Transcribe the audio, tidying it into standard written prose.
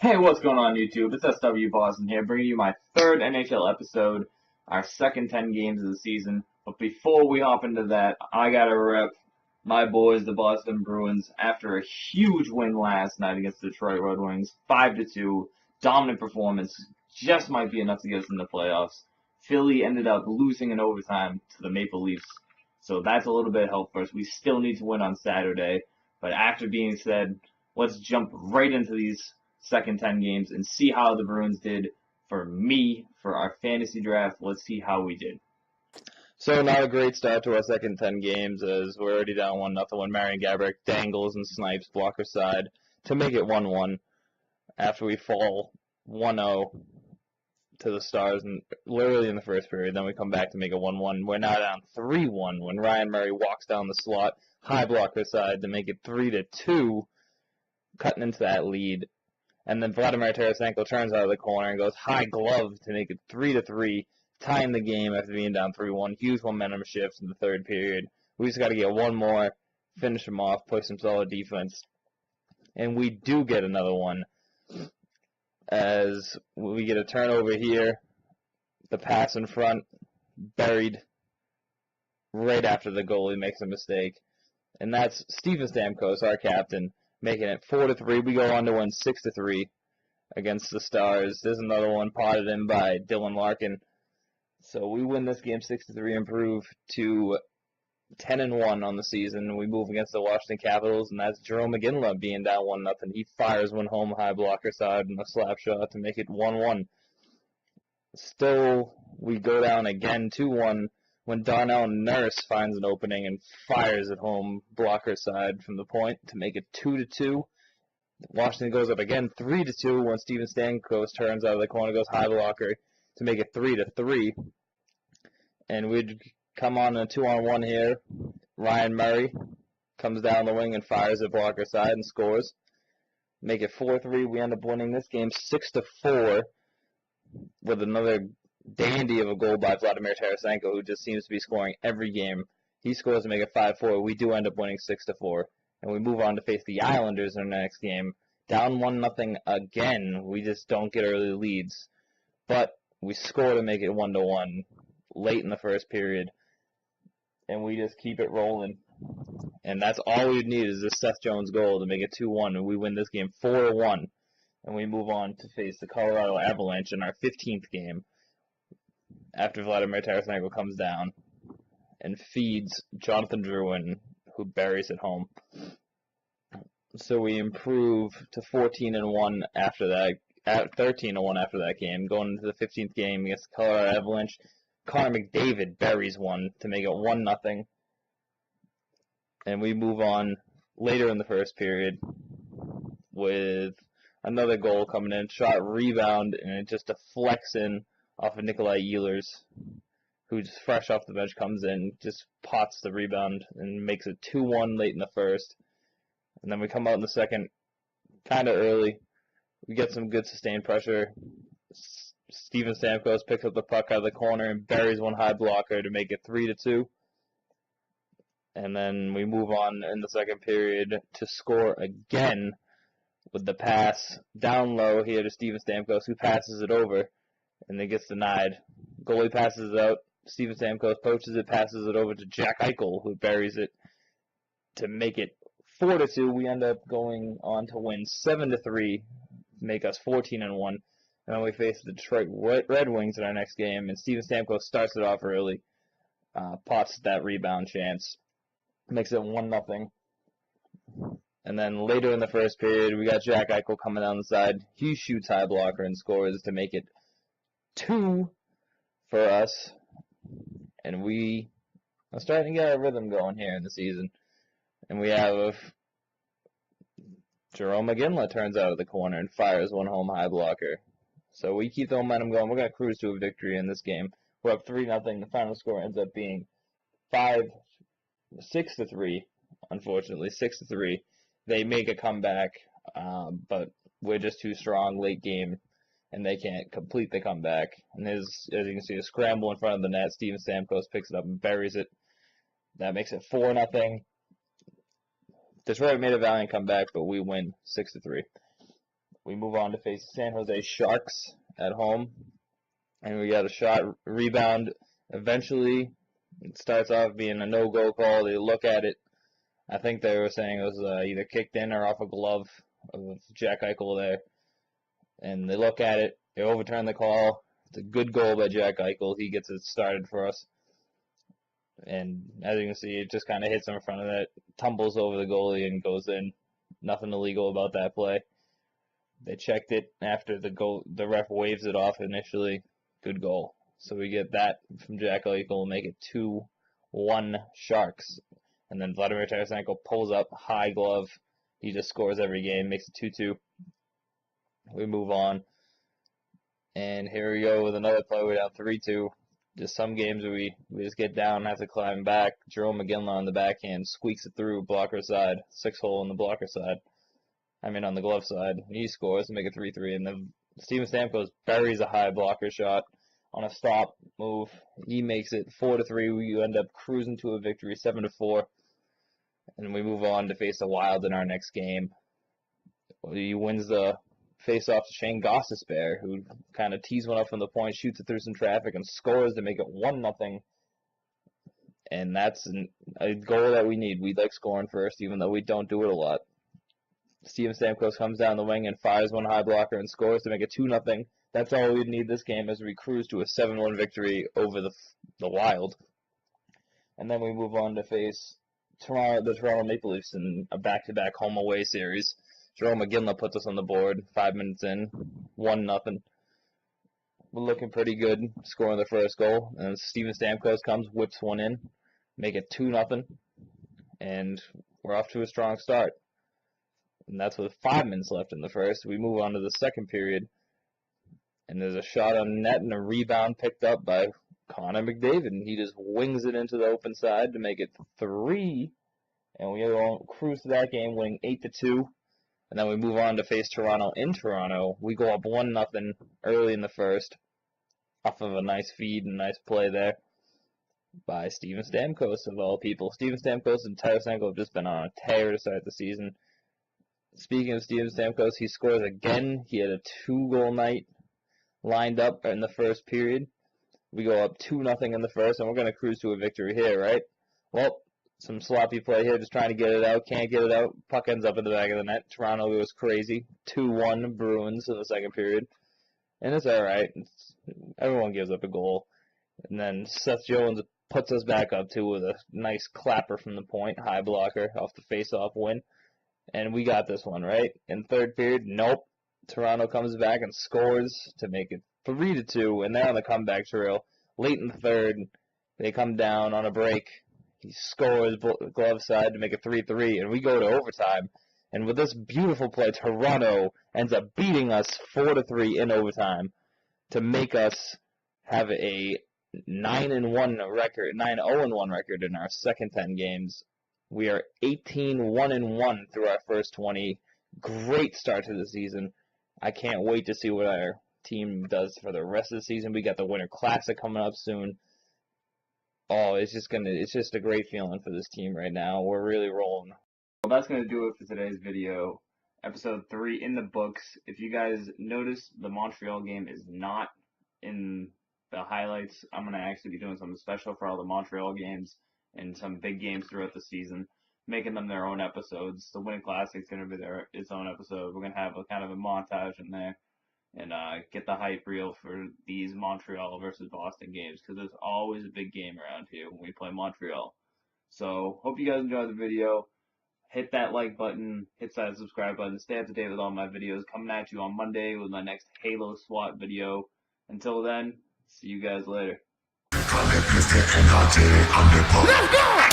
Hey, what's going on YouTube? It's SW Boston here, bringing you my third NHL episode, our second 10 games of the season. But before we hop into that, I gotta rep my boys, the Boston Bruins, after a huge win last night against the Detroit Red Wings, 5-2, dominant performance, just might be enough to get us in the playoffs. Philly ended up losing in overtime to the Maple Leafs, so that's a little bit of help for us. We still need to win on Saturday, but after being said, let's jump right into these second 10 games and see how the Bruins did for me for our fantasy draft. Let's see how we did. So not a great start to our second 10 games as we're already down 1-0 when Marian Gaborik dangles and snipes blocker side to make it 1-1 after we fall 1-0 to the Stars and literally in the first period. Then we come back to make it 1-1. We're now down 3-1 when Ryan Murray walks down the slot, high blocker side to make it 3-2, cutting into that lead. And then Vladimir Tarasenko turns out of the corner and goes high glove to make it 3-3, tying the game after being down 3-1. Huge momentum shift in the third period. We just got to get one more, finish them off, play some solid defense. And we do get another one as we get a turnover here. The pass in front, buried right after the goalie makes a mistake. And that's Steven Stamkos, our captain, making it 4-3. We go on to win 6-3 against the Stars. There's another one potted in by Dylan Larkin. So we win this game 6-3, improve to 10-1 on the season. We move against the Washington Capitals, and that's Jerome McGinley being down 1-0. He fires one home high blocker side and a slap shot to make it 1-1. Still, we go down again 2-1 when Darnell Nurse finds an opening and fires it home blocker side from the point to make it 2-2. Washington goes up again 3-2 when Steven Stamkos turns out of the corner, goes high blocker to make it 3-3. And we'd come on a 2-on-1 here. Ryan Murray comes down the wing and fires at blocker side and scores. Make it 4-3. We end up winning this game 6-4 with another dandy of a goal by Vladimir Tarasenko, who just seems to be scoring every game. He scores to make it 5-4. We do end up winning 6-4. And we move on to face the Islanders in our next game. Down 1-0 again. We just don't get early leads. But we score to make it 1-1 late in the first period. And we just keep it rolling. And that's all we need is this Seth Jones goal to make it 2-1. And we win this game 4-1. And we move on to face the Colorado Avalanche in our 15th game after Vladimir Tarasenko comes down and feeds Jonathan Drouin, who buries it home. So we improve to 14-1 after that, at 13-1 after that game. Going into the 15th game against the Colorado Avalanche, Connor McDavid buries one to make it 1-0. And we move on later in the first period with another goal coming in, shot rebound, and it just deflects in off of Nikolai Ehlers, who just fresh off the bench comes in, just pots the rebound and makes it 2-1 late in the first. And then we come out in the second kind of early. We get some good sustained pressure. Steven Stamkos picks up the puck out of the corner and buries one high blocker to make it 3-2. And then we move on in the second period to score again with the pass down low here to Steven Stamkos, who passes it over, and it gets denied. Goalie passes it out. Steven Stamkos poaches it, passes it over to Jack Eichel, who buries it to make it 4-2. We end up going on to win 7-3, make us 14-1. And then we face the Detroit Red Wings in our next game, and Steven Stamkos starts it off early, pots that rebound chance, makes it 1-0. And then later in the first period, we got Jack Eichel coming down the side. He shoots high blocker and scores to make it 2 for us. And we are starting to get our rhythm going here in the season. And we have Jerome McGinley turns out of the corner and fires one home high blocker. So we keep the momentum going. We're going to cruise to a victory in this game. We're up 3-0. The final score ends up being 6-3, unfortunately, 6-3. They make a comeback, but we're just too strong late game, and they can't complete the comeback. And as you can see, a scramble in front of the net. Steven Stamkos picks it up and buries it. That makes it 4-0. Detroit made a valiant comeback, but we win 6-3. We move on to face San Jose Sharks at home, and we got a shot rebound. Eventually, it starts off being a no-go call. They look at it. I think they were saying it was either kicked in or off a glove of Jack Eichel there. And they look at it. They overturn the call. It's a good goal by Jack Eichel. He gets it started for us. And as you can see, it just kind of hits him in front of that, tumbles over the goalie and goes in. Nothing illegal about that play. They checked it after the ref waves it off initially. Good goal. So we get that from Jack Eichel, make it 2-1 Sharks. And then Vladimir Tarasenko pulls up, high glove. He just scores every game, makes it 2-2. We move on. And here we go with another play. We're down 3-2. Just some games where we just get down and have to climb back. Jerome McGinley on the backhand squeaks it through blocker side. 6-hole on the blocker side. On the glove side. He scores to make it 3-3. And then Steven Stamkos buries a high blocker shot on a stop move. He makes it 4-3. We end up cruising to a victory, 7-4. And we move on to face the Wild in our next game. He wins the face-off to Shane Gostisbehere, who kind of tees one up from the point, shoots it through some traffic, and scores to make it 1-0. And that's a goal that we need. We like scoring first, even though we don't do it a lot. Steven Stamkos comes down the wing and fires one high blocker and scores to make it 2-0. That's all we need this game as we cruise to a 7-1 victory over the Wild. And then we move on to face the Toronto Maple Leafs in a back-to-back home-away series. Jerome McGinley puts us on the board 5 minutes in, 1-0. We're looking pretty good, scoring the first goal. And Steven Stamkos comes, whips one in, make it 2-0. And we're off to a strong start. And that's with 5 minutes left in the first. We move on to the second period. And there's a shot on net and a rebound picked up by Connor McDavid. And he just wings it into the open side to make it 3. And we cruise to that game, winning 8-2. And then we move on to face Toronto in Toronto. We go up 1-0 early in the first off of a nice feed and nice play there by Steven Stamkos, of all people. Steven Stamkos and Tarasenko have just been on a tear to start the season. Speaking of Steven Stamkos, he scores again. He had a 2-goal night lined up in the first period. We go up 2-0 in the first, and we're going to cruise to a victory here, right? Well, some sloppy play here, just trying to get it out. Can't get it out. Puck ends up in the back of the net. Toronto goes crazy. 2-1 Bruins in the second period. And it's all right. Everyone gives up a goal. And then Seth Jones puts us back up, too, with a nice clapper from the point. High blocker off the face-off win. And we got this one, right? In third period, nope. Toronto comes back and scores to make it 3-2. And they're on the comeback trail. Late in the third, they come down on a break. He scores glove side to make it 3-3, and we go to overtime. And with this beautiful play, Toronto ends up beating us 4-3 in overtime to make us have a 9-1 record, 9-0-1 record in our second 10 games. We are 18-1-1 through our first 20. Great start to the season. I can't wait to see what our team does for the rest of the season. We got the Winter Classic coming up soon. Oh, it's just a great feeling for this team right now. We're really rolling. Well, that's going to do it for today's video. Episode 3 in the books. If you guys notice, the Montreal game is not in the highlights. I'm going to actually be doing something special for all the Montreal games and some big games throughout the season, making them their own episodes. The Winter Classic is going to be its own episode. We're going to have a kind of a montage in there and get the hype reel for these Montreal versus Boston games, because there's always a big game around here when we play Montreal. So, hope you guys enjoyed the video. Hit that like button, hit that subscribe button, stay up to date with all my videos. Coming at you on Monday with my next Halo SWAT video. Until then, see you guys later. Let's go!